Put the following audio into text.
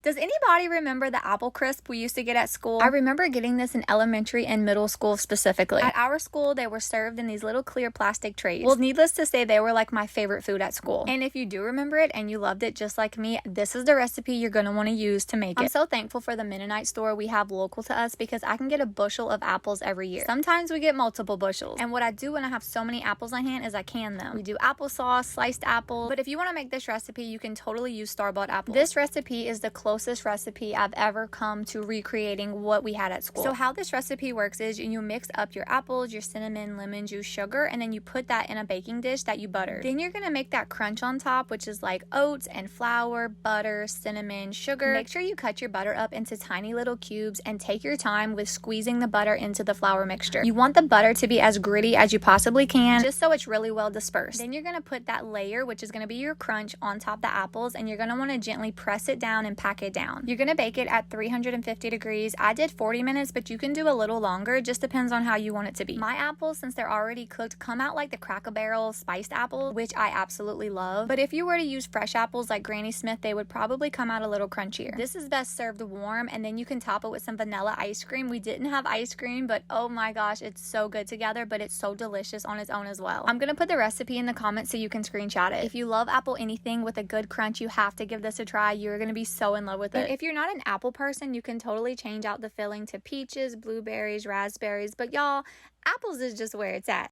Does anybody remember the apple crisp we used to get at school? I remember getting this in elementary and middle school specifically. At our school, they were served in these little clear plastic trays. Well, needless to say, they were like my favorite food at school. And if you do remember it and you loved it just like me, this is the recipe you're going to want to use to make it. I'm so thankful for the Mennonite store we have local to us because I can get a bushel of apples every year. Sometimes we get multiple bushels. And what I do when I have so many apples on hand is I can them. We do applesauce, sliced apple. But if you want to make this recipe, you can totally use store-bought apples. This recipe is the closest recipe I've ever come to recreating what we had at school. So how this recipe works is you mix up your apples, your cinnamon, lemon juice, sugar, and then you put that in a baking dish that you butter. Then you're gonna make that crunch on top, which is like oats and flour, butter, cinnamon, sugar. Make sure you cut your butter up into tiny little cubes and take your time with squeezing the butter into the flour mixture. You want the butter to be as gritty as you possibly can, just so it's really well dispersed. Then you're gonna put that layer, which is gonna be your crunch, on top of the apples, and you're gonna wanna gently press it down and pack it down. You're gonna bake it at 350 degrees. I did 40 minutes, but you can do a little longer. It just depends on how you want it to be. My apples, since they're already cooked, come out like the Cracker Barrel spiced apple, which I absolutely love. But if you were to use fresh apples like Granny Smith, they would probably come out a little crunchier. This is best served warm, and then you can top it with some vanilla ice cream. We didn't have ice cream, but oh my gosh, it's so good together, but it's so delicious on its own as well. I'm gonna put the recipe in the comments so you can screenshot it. If you love apple anything with a good crunch, you have to give this a try. You're gonna be so in love with it. If you're not an apple person, you can totally change out the filling to peaches, blueberries, raspberries, but y'all, apples is just where it's at.